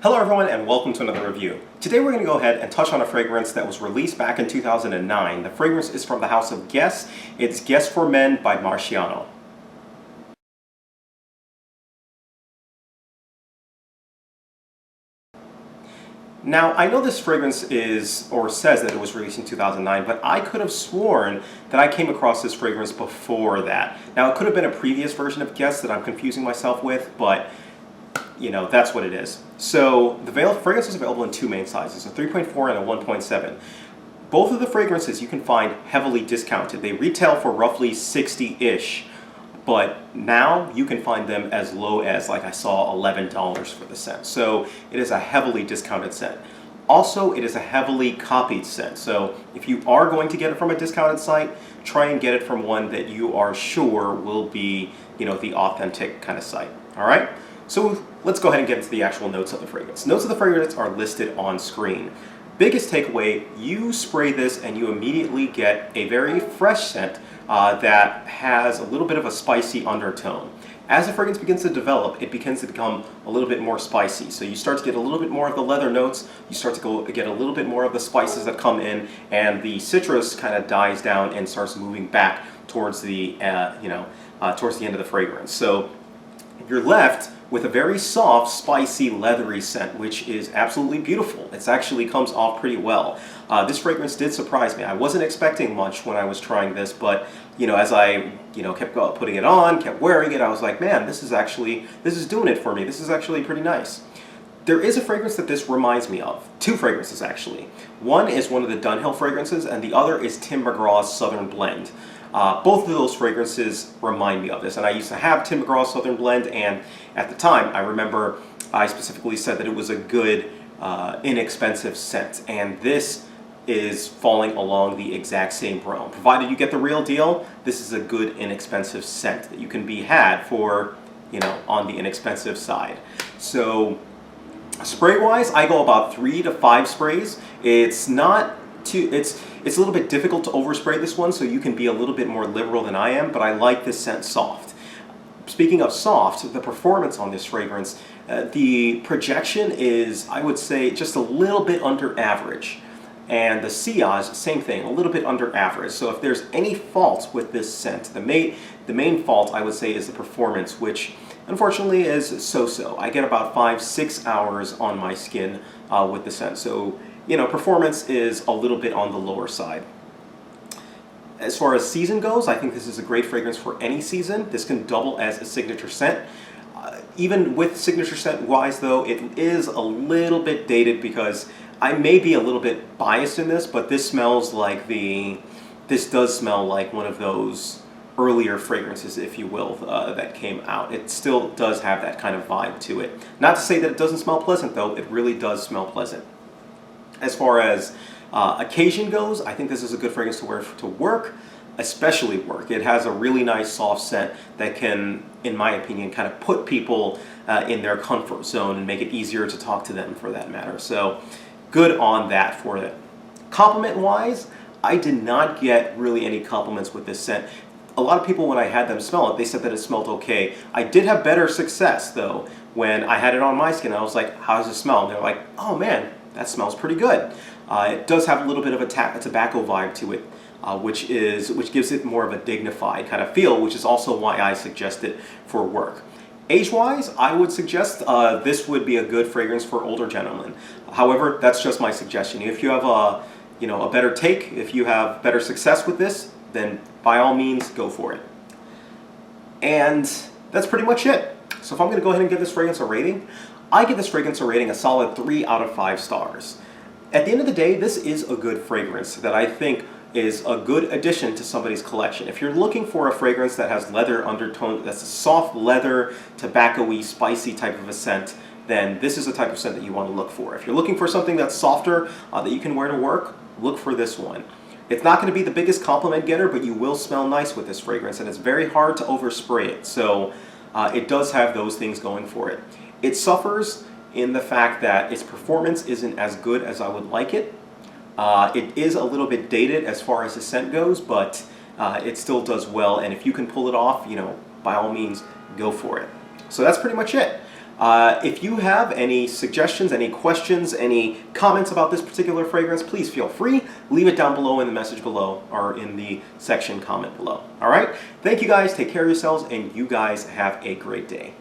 Hello everyone and welcome to another review. Today we're going to go ahead and touch on a fragrance that was released back in 2009. The fragrance is from the house of Guess. It's Guess for Men by Marciano. Now, I know this fragrance is, or says that it was released in 2009, but I could have sworn that I came across this fragrance before that. Now, it could have been a previous version of Guess that I'm confusing myself with, but you know, that's what it is. So the fragrance is available in two main sizes, a 3.4 and a 1.7. Both of the fragrances you can find heavily discounted. They retail for roughly 60-ish, but now you can find them as low as, like I saw, $11 for the scent. So it is a heavily discounted scent. Also, it is a heavily copied scent. So if you are going to get it from a discounted site, try and get it from one that you are sure will be, you know, the authentic kind of site. All right? So let's go ahead and get into the actual notes of the fragrance. Notes of the fragrance are listed on screen. Biggest takeaway, you spray this and you immediately get a very fresh scent that has a little bit of a spicy undertone. As the fragrance begins to develop, it begins to become a little bit more spicy. So you start to get a little bit more of the leather notes, you start to get a little bit more of the spices that come in, and the citrus kind of dies down and starts moving back towards the, towards the end of the fragrance. So you're left with a very soft, spicy, leathery scent, which is absolutely beautiful. It actually comes off pretty well. This fragrance did surprise me. I wasn't expecting much when I was trying this, but as I kept putting it on, kept wearing it, I was like, man, this is doing it for me. This is actually pretty nice. There is a fragrance that this reminds me of. Two fragrances, actually. One is one of the Dunhill fragrances, and the other is Tim McGraw's Southern Blend. Both of those fragrances remind me of this, and I used to have Tim McGraw's Southern Blend, and at the time I remember I specifically said that it was a good, inexpensive scent, and this is falling along the exact same realm. Provided you get the real deal, this is a good, inexpensive scent that you can be had for, on the inexpensive side. So spray-wise, I go about 3 to 5 sprays. It's not too, it's a little bit difficult to overspray this one, so you can be a little bit more liberal than I am, but I like this scent soft. Speaking of soft, the performance on this fragrance, the projection is, I would say, just a little bit under average. And the sillage, same thing, a little bit under average. So if there's any fault with this scent, the main fault, I would say, is the performance, which unfortunately is so-so. I get about 5-6 hours on my skin with the scent. So performance is a little bit on the lower side. As far as season goes, I think this is a great fragrance for any season. This can double as a signature scent. Even with signature scent wise though, it is a little bit dated because I may be a little bit biased in this, but this smells like this does smell like one of those earlier fragrances, if you will, that came out. It still does have that kind of vibe to it. Not to say that it doesn't smell pleasant though, it really does smell pleasant. As far as occasion goes, I think this is a good fragrance to wear to work, especially work. It has a really nice soft scent that can, in my opinion, kind of put people in their comfort zone and make it easier to talk to them for that matter. So good on that for it. Compliment-wise, I did not get really any compliments with this scent. A lot of people, when I had them smell it, they said that it smelled okay. I did have better success, though, when I had it on my skin. I was like, how does it smell? And they're like, oh man, that smells pretty good. It does have a little bit of a tobacco vibe to it, which gives it more of a dignified kind of feel, which is also why I suggest it for work. Age-wise, I would suggest this would be a good fragrance for older gentlemen. However, that's just my suggestion. If you have a better take, if you have better success with this, then by all means, go for it. And that's pretty much it. So if I'm going to go ahead and give this fragrance a rating, I give this fragrance a rating a solid 3 out of 5 stars. At the end of the day, this is a good fragrance that I think is a good addition to somebody's collection. If you're looking for a fragrance that has leather undertone, that's a soft leather, tobacco-y, spicy type of a scent, then this is the type of scent that you want to look for. If you're looking for something that's softer that you can wear to work, look for this one. It's not going to be the biggest compliment getter, but you will smell nice with this fragrance, and it's very hard to overspray it. So it does have those things going for it. It suffers in the fact that its performance isn't as good as I would like it. It is a little bit dated as far as the scent goes, but it still does well, and if you can pull it off, by all means, go for it. So that's pretty much it. If you have any suggestions, any questions, any comments about this particular fragrance, please feel free. Leave it down below in the message below or in the section comment below. All right? Thank you guys. Take care of yourselves, and you guys have a great day.